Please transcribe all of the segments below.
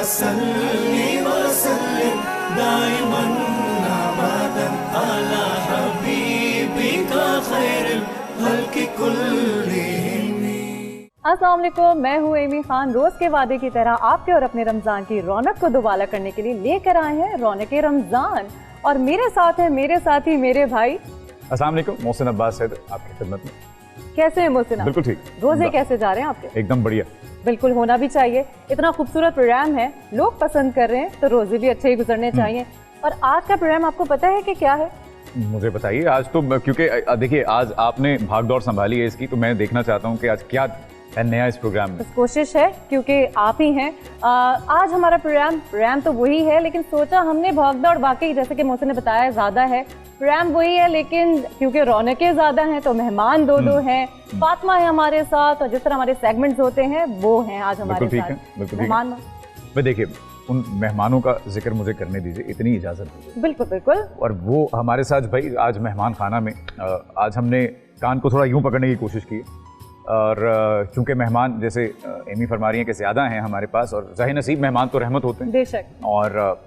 सल्ली व सल्लिम दाइमन अबदन अला हबीबिका खैरिल खल्क़ि कुल्लिहिम। अस्सलाम वालेकुम, मैं हूँ एमी खान। रोज के वादे की तरह आपके और अपने रमजान की रौनक को दुबाला करने के लिए लेकर आए हैं रौनक रमजान, और मेरे साथ है मेरे साथी मेरे भाई। अस्सलाम वालेकुम, मोहसिन अब्बास सैद आपकी खिदमत में। कैसे हैं मोहसिन? बिल्कुल ठीक। रोजे कैसे जा रहे हैं आपके? एकदम बढ़िया। बिल्कुल होना भी चाहिए, इतना खूबसूरत प्रोग्राम है, लोग पसंद कर रहे हैं तो रोजे भी अच्छे ही गुजरने चाहिए। और आज का प्रोग्राम आपको पता है कि क्या है? मुझे बताइए। आज तो क्योंकि देखिए आज आपने भाग दौड़ संभाली है इसकी, तो मैं देखना चाहता हूँ कि आज क्या है नया इस प्रोग्राम में। बस कोशिश है क्योंकि आप ही हैं। आज हमारा प्रोग्राम तो वही है, लेकिन सोचा हमने भागदौड़ बाकी जैसे कि मोहसिन ने बताया ज़्यादा है, प्रोग्राम वही है, लेकिन क्योंकि रौनकें ज़्यादा हैं तो मेहमान दो हैं। फातिमा है हमारे साथ, और जिस तरह हमारे सेगमेंट्स होते हैं वो हैं आज हमारे साथ मेहमान। मैं देखिए उन मेहमानों का जिक्र मुझे करने दीजिए, इतनी इजाज़त दीजिए। बिल्कुल बिल्कुल। और वो हमारे साथ भाई आज मेहमान खाना में आज हमने कान को थोड़ा यूँ पकड़ने की कोशिश की, और चूँकि मेहमान जैसे एमी फरमा रही हैं कि ज़्यादा हैं हमारे पास, और ज़ाहिर नसीब मेहमान तो रहमत होते हैं बेशक, और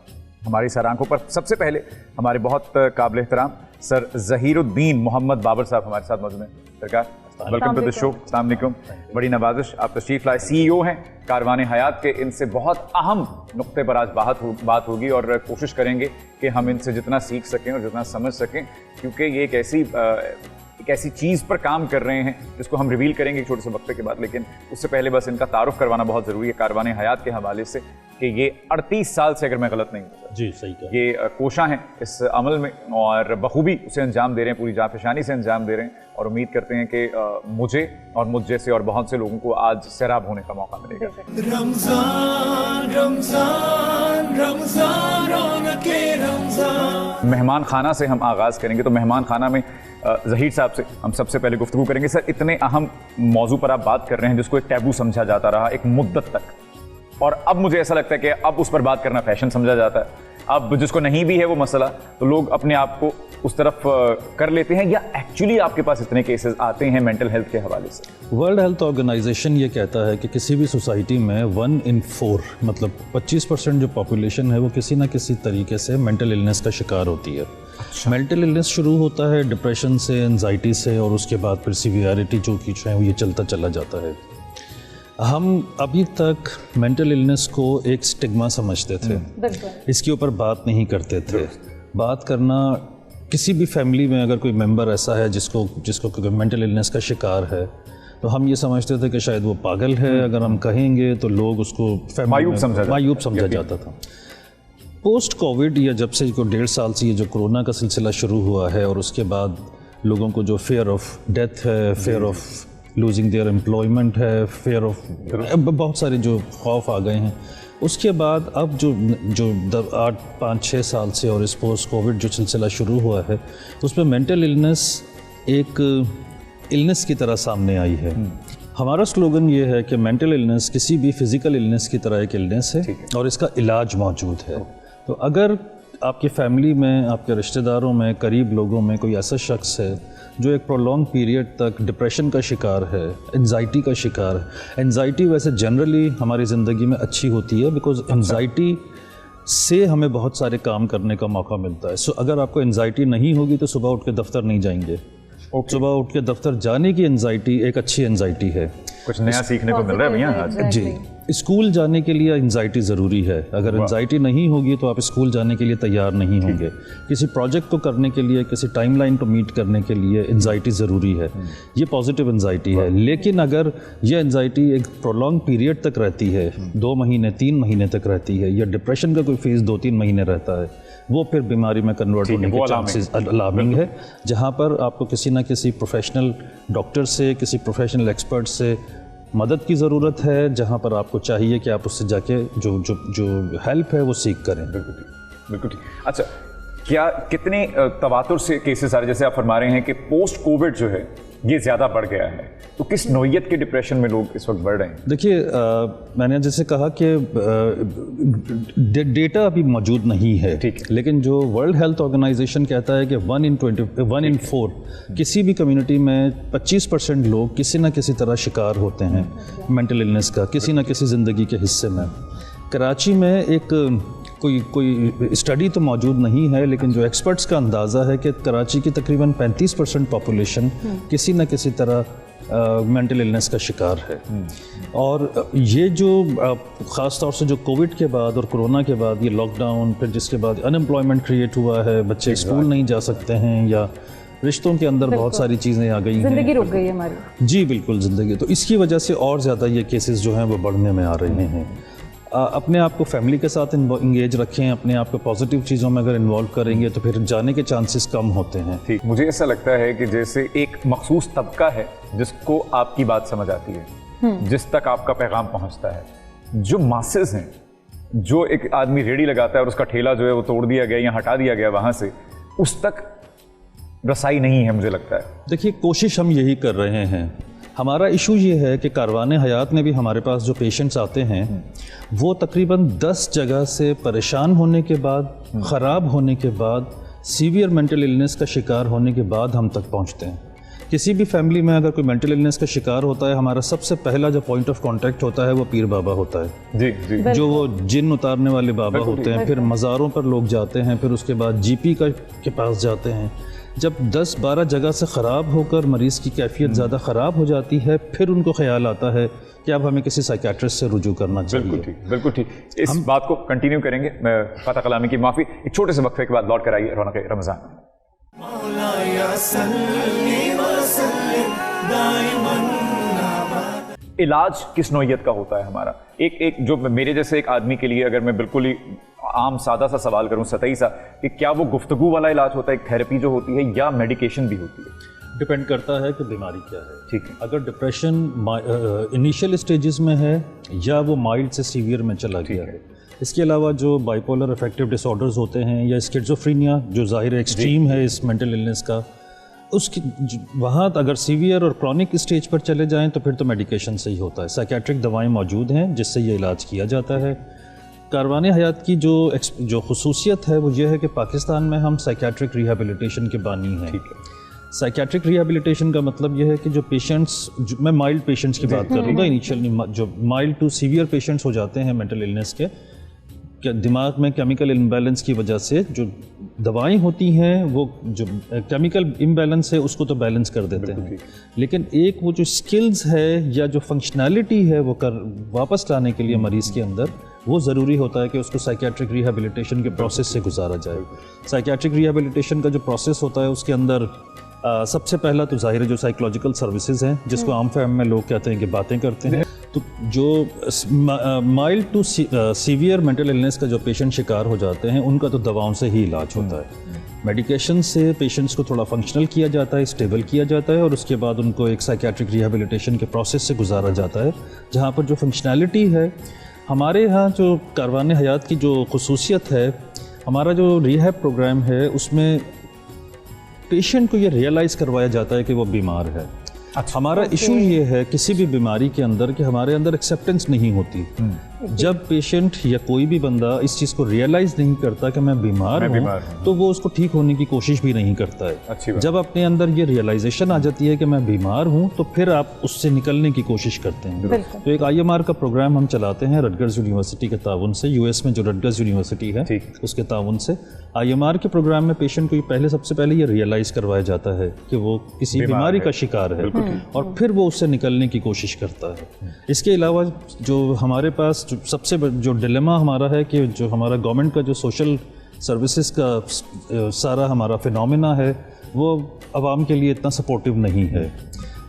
हमारी सर आंखों पर सबसे पहले हमारे बहुत काबिल एहतराम सर ज़हीरुद्दीन मोहम्मद बाबर साहब हमारे साथ मौजूद हैं। सरकार वेलकम टू द शो। अस्सलाम वालेकुम, बड़ी नवाजिश आप तशरीफ़ लाए। CEO हैं कारवान हयात के। इनसे बहुत अहम नुक्ते पर आज बात होगी, और कोशिश करेंगे कि हम इनसे जितना सीख सकें और जितना समझ सकें, क्योंकि ये एक ऐसी चीज़ पर काम कर रहे हैं जिसको हम रिवील करेंगे एक छोटे से वक्फे के बाद। लेकिन उससे पहले बस इनका तारुफ करवाना बहुत ज़रूरी है कारवान हयात के हवाले से, कि ये 38 साल से, अगर मैं गलत नहीं हूँ जी सही कहा, ये कोशा हैं इस अमल में, और बखूबी उसे अंजाम दे रहे हैं, पूरी जाफिशानी से अंजाम दे रहे हैं, और उम्मीद करते हैं कि मुझे और मुझ जैसे और बहुत से लोगों को आज सैराब होने का मौका मिलेगा। रमजान रमजान रमजान रौनके रमजान। मेहमान खाना से हम आगाज़ करेंगे, तो मेहमान खाना में ज़हीर साहब से हम सबसे पहले गुफ्तगू करेंगे। सर, इतने अहम मौजू पर आप बात कर रहे हैं जिसको एक टैबू समझा जाता रहा एक मुद्दत तक, और अब मुझे ऐसा लगता है कि अब उस पर बात करना फैशन समझा जाता है। अब जिसको नहीं भी है वो मसला, तो लोग अपने आप को उस तरफ कर लेते हैं, या एक्चुअली आपके पास इतने केसेस आते हैं मेंटल हेल्थ के हवाले से? वर्ल्ड हेल्थ ऑर्गेनाइजेशन ये कहता है कि किसी भी सोसाइटी में 1 in 4 मतलब 25% जो पॉपुलेशन है वो किसी ना किसी तरीके से मेंटल इलनेस का शिकार होती है। मेंटल इलनेस शुरू होता है डिप्रेशन से, एंजाइटी से, और उसके बाद फिर सीवियरिटी जो कि है ये चलता चला जाता है। हम अभी तक मेंटल इलनेस को एक स्टिग्मा समझते थे, इसके ऊपर बात नहीं करते थे। बात करना, किसी भी फैमिली में अगर कोई मेंबर ऐसा है जिसको मेंटल इलनेस का शिकार है, तो हम ये समझते थे कि शायद वो पागल है। अगर हम कहेंगे तो लोग उसको मायूब समझा जाता था। पोस्ट कोविड, या जब से 1.5 साल से ये जो कोरोना का सिलसिला शुरू हुआ है, और उसके बाद लोगों को जो फेयर ऑफ डेथ है, fair of losing their employment है, फेयर ऑफ बहुत सारे जो खौफ आ गए हैं, उसके बाद अब जो 8-5-6 साल से और इस पोस्ट कोविड जो सिलसिला शुरू हुआ है, उसमें मेंटल इलनेस एक इलनेस की तरह सामने आई है। हमारा स्लोगन ये है कि मेंटल इलनेस किसी भी फिज़िकल इलनेस की तरह एक इलनेस है, और इसका इलाज मौजूद है। तो अगर आपकी फैमिली में, आपके रिश्तेदारों में, करीब लोगों में कोई ऐसा शख्स है जो एक प्रोलॉन्ग पीरियड तक डिप्रेशन का शिकार है, एंजाइटी का शिकार है। एंजाइटी वैसे जनरली हमारी ज़िंदगी में अच्छी होती है, बिकॉज एंजाइटी से हमें बहुत सारे काम करने का मौका मिलता है। सो अगर आपको एंजाइटी नहीं होगी तो सुबह उठ के दफ्तर नहीं जाएंगे। सुबह उठ के दफ्तर जाने की एंजाइटी एक अच्छी एंजाइटी है। कुछ नया सीखने को मिल रहा है भैया आज। जी, स्कूल जाने के लिए एंजाइटी ज़रूरी है। अगर एंजाइटी नहीं होगी तो आप स्कूल जाने के लिए तैयार नहीं होंगे। किसी प्रोजेक्ट को करने के लिए, किसी टाइमलाइन को मीट करने के लिए एंजाइटी ज़रूरी है। ये पॉजिटिव एंजाइटी है। लेकिन अगर ये एंजाइटी एक प्रोलॉन्ग पीरियड तक रहती है, 2 महीने 3 महीने तक रहती है, या डिप्रेशन का कोई फेज़ 2-3 महीने रहता है, वो फिर बीमारी में कन्वर्ट होने के चांसेस अलार्मिंग है, जहाँ पर आपको किसी ना किसी प्रोफेशनल डॉक्टर से, किसी प्रोफेशनल एक्सपर्ट से मदद की ज़रूरत है, जहाँ पर आपको चाहिए कि आप उससे जाके जो हेल्प है वो सीख करें। बिल्कुल ठीक। अच्छा, क्या कितने तवातुर से केसेस आ रहे, जैसे आप फरमा रहे हैं कि पोस्ट कोविड जो है ये ज़्यादा बढ़ गया है, तो किस नौइयत के डिप्रेशन में लोग इस वक्त बढ़ रहे हैं? देखिए, मैंने जैसे कहा कि डेटा अभी मौजूद नहीं है, ठीक है, लेकिन जो वर्ल्ड हेल्थ ऑर्गेनाइजेशन कहता है कि 1 in 4 किसी भी कम्युनिटी में 25% लोग किसी न किसी तरह शिकार होते हैं मेंटल इलनेस का, किसी न किसी ज़िंदगी के हिस्से में। कराची में एक कोई स्टडी तो मौजूद नहीं है, लेकिन जो एक्सपर्ट्स का अंदाज़ा है कि कराची की तकरीबन 35% पॉपुलेशन किसी न किसी तरह मेंटल इलनेस का शिकार है। और ये जो ख़ास तौर से जो कोविड के बाद और कोरोना के बाद ये लॉकडाउन, फिर जिसके बाद अनएम्प्लॉयमेंट क्रिएट हुआ है, बच्चे स्कूल नहीं जा सकते हैं, या रिश्तों के अंदर बहुत सारी चीज़ें आ गई हैं, जिंदगी रुक गई है हमारी। जी बिल्कुल, ज़िंदगी, तो इसकी वजह से और ज़्यादा ये केसेस जो हैं वो बढ़ने में आ रहे हैं। अपने आप को फैमिली के साथ इंगेज रखें, अपने आप को पॉजिटिव चीज़ों में अगर इन्वॉल्व करेंगे तो फिर जाने के चांसेस कम होते हैं। ठीक, मुझे ऐसा लगता है कि जैसे एक मखसूस तबका है जिसको आपकी बात समझ आती है, जिस तक आपका पैगाम पहुंचता है, जो मासेस हैं, जो एक आदमी रेडी लगाता है और उसका ठेला जो है वो तोड़ दिया गया या हटा दिया गया वहां से, उस तक रसाई नहीं है मुझे लगता है। देखिए, कोशिश हम यही कर रहे हैं। हमारा इशू ये है कि कारवाने हयात में भी हमारे पास जो पेशेंट्स आते हैं वो तकरीबन 10 जगह से परेशान होने के बाद, ख़राब होने के बाद, सीवियर मेंटल इलनेस का शिकार होने के बाद हम तक पहुंचते हैं। किसी भी फैमिली में अगर कोई मेंटल इलनेस का शिकार होता है, हमारा सबसे पहला जो पॉइंट ऑफ कांटेक्ट होता है वो पीर बाबा होता है। जी जी, जो वो जिन उतारने वाले बाबा होते हैं, फिर मज़ारों पर लोग जाते हैं, फिर उसके बाद जीपी के पास जाते हैं। जब 10-12 जगह से ख़राब होकर मरीज़ की कैफियत ज़्यादा ख़राब हो जाती है, फिर उनको ख्याल आता है कि अब हमें किसी साइकियाट्रिस्ट से रुजू करना चाहिए। बिल्कुल ठीक, बिल्कुल ठीक। इस बात को कंटिन्यू करेंगे। मैं फ़ाता कलामी की माफ़ी, एक छोटे से वक्फे के बाद लौट कर आइए रौनक रमज़ान। इलाज किस नौइयत का होता है हमारा? एक जो मेरे जैसे एक आदमी के लिए, अगर मैं बिल्कुल ही आम सादा सा सवाल करूं, सतही सा, कि क्या वो गुफ्तगू वाला इलाज होता है, एक थेरेपी जो होती है, या मेडिकेशन भी होती है? डिपेंड करता है कि बीमारी क्या है। ठीक है। अगर डिप्रेशन इनिशियल स्टेजेस में है या वो माइल्ड से सीवियर में चला गया है। इसके अलावा जो बाइपोलर अफेक्टिव डिसऑर्डर्स होते हैं या स्किज़ोफ्रेनिया जो ज़ाहिर एक्सट्रीम है इस मेंटल इलनेस का, उसकी वहाँ अगर सीवियर और क्रॉनिक स्टेज पर चले जाएं तो फिर तो मेडिकेशन से ही होता है। साइकियाट्रिक दवाएं मौजूद हैं जिससे ये इलाज किया जाता है। कारवाने हयात की जो खुसूसियत है वो ये है कि पाकिस्तान में हम साइकियाट्रिक रिहेबिलिटेशन के बानी हैं। ठीक है। साइकियाट्रिक रिहेबिलिटेशन का मतलब ये है कि जो पेशेंट्स, मैं माइल्ड पेशेंट्स की बात करूँगा, इनिशियली जो माइल्ड टू सीवियर पेशेंट्स हो जाते हैं मेंटल इलनेस के, दिमाग में केमिकल इम्बैलेंस की वजह से जो दवाएं होती हैं वो जो केमिकल इम्बैलेंस है उसको तो बैलेंस कर देते हैं, लेकिन एक वो जो स्किल्स है या जो फंक्शनैलिटी है वो वापस लाने के लिए मरीज़ के अंदर वो ज़रूरी होता है कि उसको साइकियाट्रिक रिहेबिलिटेशन के प्रोसेस से गुजारा जाए। साइकियाट्रिक रिहेबिलिटेशन का जो प्रोसेस होता है उसके अंदर सबसे पहला तो ज़ाहिर है जो साइकोलॉजिकल सर्विसेज हैं, जिसको आम फहम में लोग कहते हैं कि बातें करते हैं। तो जो mild to severe mental illness का जो पेशेंट शिकार हो जाते हैं उनका तो दवाओं से ही इलाज होता है। मेडिकेशन से पेशेंट्स को थोड़ा फंक्शनल किया जाता है, स्टेबल किया जाता है, और उसके बाद उनको एक साइकियाट्रिक रिहेबिलिटेशन के प्रोसेस से गुजारा जाता है, जहाँ पर जो फंक्शनैलिटी है हमारे यहाँ जो कारवाने हयात की जो खुसूसियत है, हमारा जो रिहैब प्रोग्राम है उसमें पेशेंट को ये रियलाइज़ करवाया जाता है कि वो बीमार है। हमारा इशू ये है किसी भी बीमारी के अंदर कि हमारे अंदर एक्सेप्टेंस नहीं होती। जब पेशेंट या कोई भी बंदा इस चीज़ को रियलाइज़ नहीं करता कि मैं बीमार हूँ, तो वो उसको ठीक होने की कोशिश भी नहीं करता है। जब अपने अंदर ये रियलाइजेशन आ जाती है कि मैं बीमार हूँ, तो फिर आप उससे निकलने की कोशिश करते हैं। तो एक IMR का प्रोग्राम हम चलाते हैं रटगर्स यूनिवर्सिटी के ताउन से, US में जो रटगर्स यूनिवर्सिटी है उसके ताउन से। IMR के प्रोग्राम में पेशेंट को सबसे पहले ये रियलाइज़ करवाया जाता है कि वो किसी बीमारी का शिकार है, और फिर वो उससे निकलने की कोशिश करता है। इसके अलावा जो हमारे पास सबसे जो डिलेमा हमारा है कि जो हमारा गवर्नमेंट का जो सोशल सर्विसेज का सारा हमारा फिनोमेना है वो आवाम के लिए इतना सपोर्टिव नहीं है।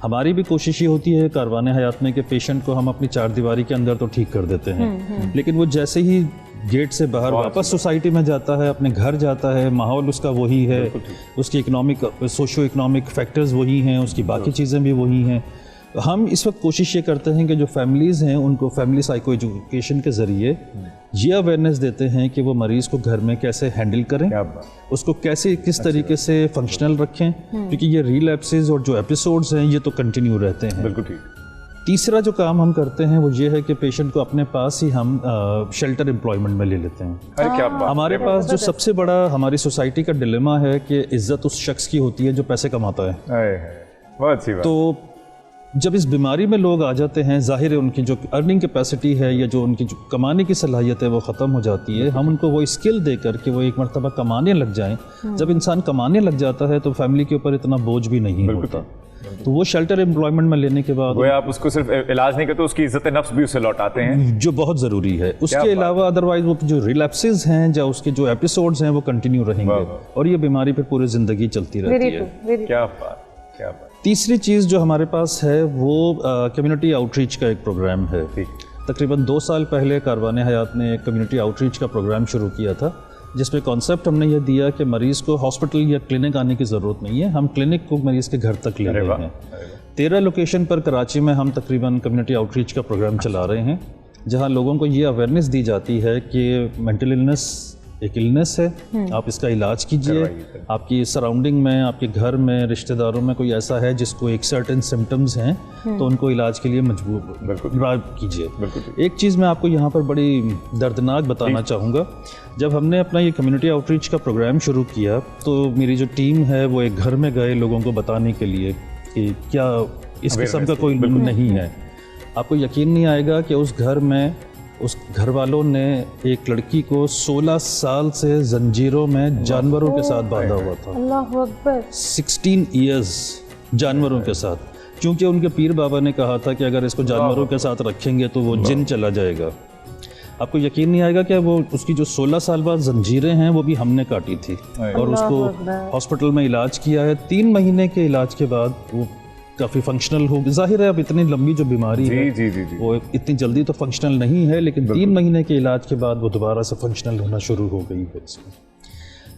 हमारी भी कोशिश ये होती है कारवाने हयात में कि पेशेंट को हम अपनी चार दीवारी के अंदर तो ठीक कर देते हैं, लेकिन वो जैसे ही गेट से बाहर वापस सोसाइटी में जाता है, अपने घर जाता है, माहौल उसका वही है, उसकी सोशो इकोनॉमिक फैक्टर्स वही हैं, उसकी बाकी चीज़ें भी वही हैं। हम इस वक्त कोशिश ये करते हैं कि जो फैमिलीज़ हैं उनको फैमिली साइको एजुकेशन के ज़रिए ये अवेयरनेस देते हैं कि वो मरीज़ को घर में कैसे हैंडल करें, उसको कैसे किस तरीके से फंक्शनल रखें, क्योंकि ये रिलैप्सेस और जो एपिसोड्स हैं ये तो कंटिन्यू रहते हैं। बिल्कुल ठीक। तीसरा जो काम हम करते हैं वो ये है कि पेशेंट को अपने पास ही हम शेल्टर एम्प्लॉयमेंट में ले लेते हैं। अरे क्या बात। हमारे पास जो सबसे बड़ा हमारी सोसाइटी का डिलेमा है कि इज़्ज़त उस शख्स की होती है जो पैसे कमाता है। बहुत सी बात। तो जब इस बीमारी में लोग आ जाते हैं, ज़ाहिर है उनकी जो अर्निंग कैपेसिटी है या जो उनकी जो कमाने की सलाहियत है वो ख़त्म हो जाती है। हम उनको वो स्किल दे कर के वो एक मरतबा कमाने लग जाएं। जब इंसान कमाने लग जाता है तो फैमिली के ऊपर इतना बोझ भी नहीं होता। तो वो शेल्टर एम्प्लॉयमेंट में लेने के बाद आप उसको सिर्फ इलाज नहीं करते, उसकी इज्जत नफ्स भी उसे लौटाते हैं, जो बहुत ज़रूरी है। उसके अलावा अदरवाइज वो जो रिलैप्सेस हैं या उसके जो एपिसोड्स हैं वो कंटिन्यू रहेंगे और ये बीमारी फिर पूरी ज़िंदगी चलती रहती है। क्या बात, क्या बात। तीसरी चीज़ जो हमारे पास है वो कम्युनिटी आउटरीच का एक प्रोग्राम है। तकरीबन 2 साल पहले कारवाने हयात ने एक कम्युनिटी आउटरीच का प्रोग्राम शुरू किया था, जिसमें कॉन्सेप्ट हमने ये दिया कि मरीज़ को हॉस्पिटल या क्लिनिक आने की ज़रूरत नहीं है, हम क्लिनिक को मरीज़ के घर तक ले रहे हैं। 13 लोकेशन पर कराची में हम तकरीबन कम्युनिटी आउटरीच का प्रोग्राम चला रहे हैं, जहाँ लोगों को ये अवेयरनेस दी जाती है कि मेंटल इलनेस एक इलनेस है, आप इसका इलाज कीजिए। आपकी सराउंडिंग में, आपके घर में, रिश्तेदारों में कोई ऐसा है जिसको एक सर्टेन सिम्टम्स हैं तो उनको इलाज के लिए मजबूर कीजिए। एक चीज़ मैं आपको यहाँ पर बड़ी दर्दनाक बताना चाहूँगा, जब हमने अपना ये कम्युनिटी आउटरीच का प्रोग्राम शुरू किया तो मेरी जो टीम है वो एक घर में गए लोगों को बताने के लिए कि क्या इस किस्म का कोई नहीं है। आपको यकीन नहीं आएगा कि उस घर में उस घर वालों ने एक लड़की को 16 साल से जंजीरों में जानवरों के साथ बांधा हुआ था। अल्लाहु अकबर। 16 इयर्स जानवरों के साथ, क्योंकि उनके पीर बाबा ने कहा था कि अगर इसको जानवरों के साथ रखेंगे तो वो जिन चला जाएगा। आपको यकीन नहीं आएगा कि वो उसकी जो 16 साल बाद जंजीरें हैं वो भी हमने काटी थी और उसको हॉस्पिटल में इलाज किया है। 3 महीने के इलाज के बाद वो काफ़ी फंक्शनल हो गई। जाहिर है अब इतनी लंबी जो बीमारी है वो इतनी जल्दी तो फंक्शनल नहीं है, लेकिन 3 महीने के इलाज के बाद वो दोबारा से फंक्शनल होना शुरू हो गई है इसमें।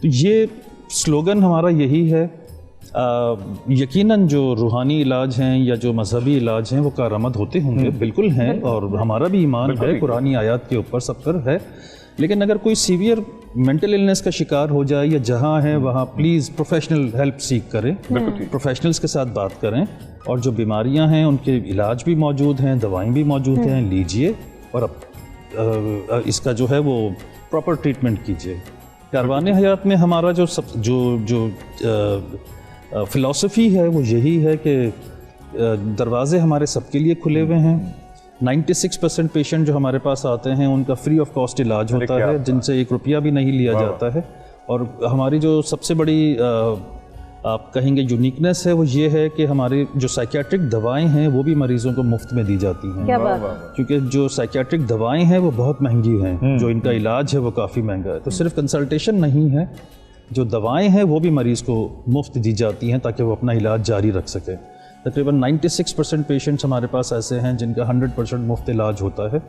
तो ये स्लोगन हमारा यही है। यकीनन जो रूहानी इलाज हैं या जो मजहबी इलाज हैं वो कारआमद होते होंगे, बिल्कुल हैं, और हमारा भी ईमान है कुरानी आयत के ऊपर सब पर है। लेकिन अगर कोई सीवियर मेंटल इलनेस का शिकार हो जाए या जहाँ है वहाँ प्लीज़ प्रोफेशनल हेल्प सीख करें, प्रोफेशनल्स के साथ बात करें, और जो बीमारियाँ हैं उनके इलाज भी मौजूद हैं, दवाएं भी मौजूद हैं, लीजिए और अब इसका जो है वो प्रॉपर ट्रीटमेंट कीजिए। कारवाने हयात में हमारा जो फ़िलॉसफी है वो यही है कि दरवाज़े हमारे सबके लिए खुले हुए हैं। 96% पेशेंट जो हमारे पास आते हैं उनका फ्री ऑफ कॉस्ट इलाज होता है, जिनसे 1 रुपया भी नहीं लिया जाता है। और हमारी जो सबसे बड़ी आप कहेंगे यूनिकनेस है वो ये है कि हमारी जो साइकियाट्रिक दवाएं हैं वो भी मरीज़ों को मुफ्त में दी जाती हैं। क्या बात। क्योंकि जो साइकियाट्रिक दवाएं हैं वो बहुत महंगी हैं, जो इनका इलाज है वो काफ़ी महंगा है। तो सिर्फ कंसल्टेशन नहीं है, जो दवाएं हैं वो भी मरीज़ को मुफ्त दी जाती हैं ताकि वो अपना इलाज जारी रख सके। तकरीबन 96% पेशेंट्स हमारे पास ऐसे हैं जिनका 100% मुफ्त इलाज होता है।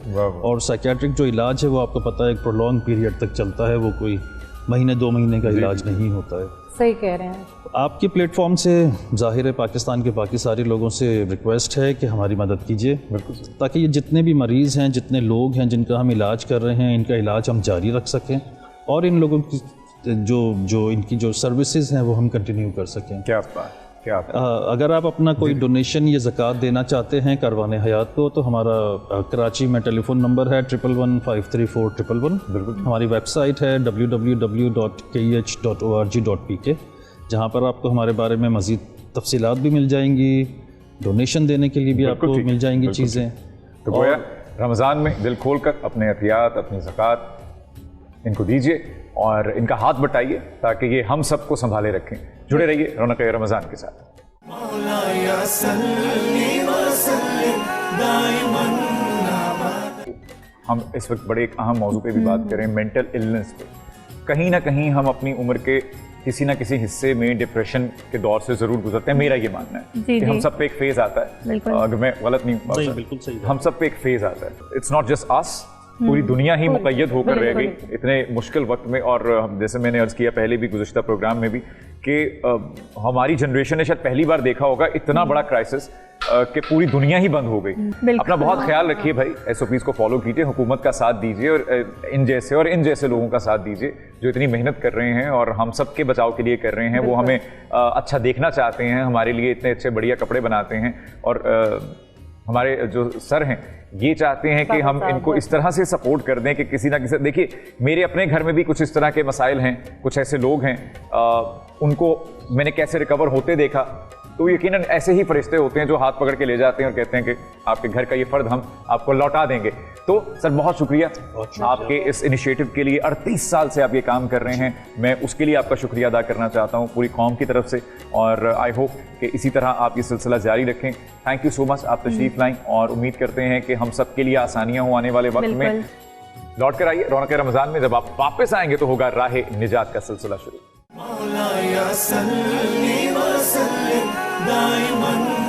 और साइकियाट्रिक जो इलाज है वो आपको पता है एक प्रोलॉन्ग पीरियड तक चलता है, वो कोई महीने 2 महीने का इलाज नहीं होता है। सही कह रहे हैं। आपके प्लेटफॉर्म से ज़ाहिर है पाकिस्तान के बाकी सारे लोगों से रिक्वेस्ट है कि हमारी मदद कीजिए, ताकि ये जितने भी मरीज़ हैं, जितने लोग हैं जिनका हम इलाज कर रहे हैं, इनका इलाज हम जारी रख सकें और इन लोगों की जो इनकी जो सर्विसेज हैं वो हम कंटिन्यू कर सकें। क्या बात, क्या अगर आप अपना कोई डोनेशन या ज़कात देना चाहते हैं कारवाने हयात को, तो हमारा कराची में टेलीफोन नंबर है 111534111। बिल्कुल। हमारी वेबसाइट है www.keh.org.pk, जहाँ पर आपको हमारे बारे में मज़ीद तफसीलात भी मिल जाएंगी, डोनेशन देने के लिए भी आपको मिल जाएंगी चीज़ें। तो गोया रमज़ान में दिल खोल कर अपने अतियात, अपनी ज़कात इनको दीजिए और इनका हाथ बटाइए ताकि ये हम सबको संभाले रखें। जुड़े रहिए रौनक रमज़ान के साथ। हम इस वक्त बड़े एक अहम मौजू पे भी बात करें, मेंटल इलनेस पे। कहीं ना कहीं हम अपनी उम्र के किसी ना किसी हिस्से में डिप्रेशन के दौर से जरूर गुजरते हैं। मेरा ये मानना है कि हम सब पे एक फेज आता है, अगर मैं गलत नहीं हूँ, बिल्कुल सही, हम सब पे एक फेज आता है। इट्स नॉट जस्ट अस, पूरी दुनिया ही मुक़य्यद होकर रह गई इतने मुश्किल वक्त में। और जैसे मैंने अर्ज़ किया पहले भी गुज़श्ता प्रोग्राम में भी कि हमारी जनरेशन ने शायद पहली बार देखा होगा इतना बड़ा क्राइसिस कि पूरी दुनिया ही बंद हो गई। अपना बहुत ख्याल रखिए भाई, SOPs को फॉलो कीजिए, हुकूमत का साथ दीजिए और इन जैसे लोगों का साथ दीजिए जो इतनी मेहनत कर रहे हैं और हम सब के बचाव के लिए कर रहे हैं। वो हमें अच्छा देखना चाहते हैं, हमारे लिए इतने अच्छे बढ़िया कपड़े बनाते हैं और हमारे जो सर हैं ये चाहते हैं कि हम इनको इस तरह से सपोर्ट कर दें कि किसी ना किसी, देखिए मेरे अपने घर में भी कुछ इस तरह के मसाइल हैं, कुछ ऐसे लोग हैं, उनको मैंने कैसे रिकवर होते देखा, تو यकीनन ऐसे ही फरिश्ते होते हैं जो हाथ पकड़ के ले जाते हैं और कहते हैं कि आपके घर का ये फर्द हम आपको लौटा देंगे। तो सर बहुत शुक्रिया आपके इस इनिशिएटिव के लिए। 38 साल से आप ये काम कर रहे हैं, मैं उसके लिए आपका शुक्रिया अदा करना चाहता हूँ पूरी कौम की तरफ से, और आई होप कि इसी तरह आप ये सिलसिला जारी रखें। थैंक यू सो मच, आप तशरीफ लाएं और उम्मीद करते हैं कि हम सब के लिए आसानियाँ हों आने वाले वक्त में। लौट कर आइए रौनक रमज़ान में, जब आप वापस आएंगे तो होगा राह निजात का सिलसिला शुरू। मौलाया सल्ली व सल्लिम दाइमन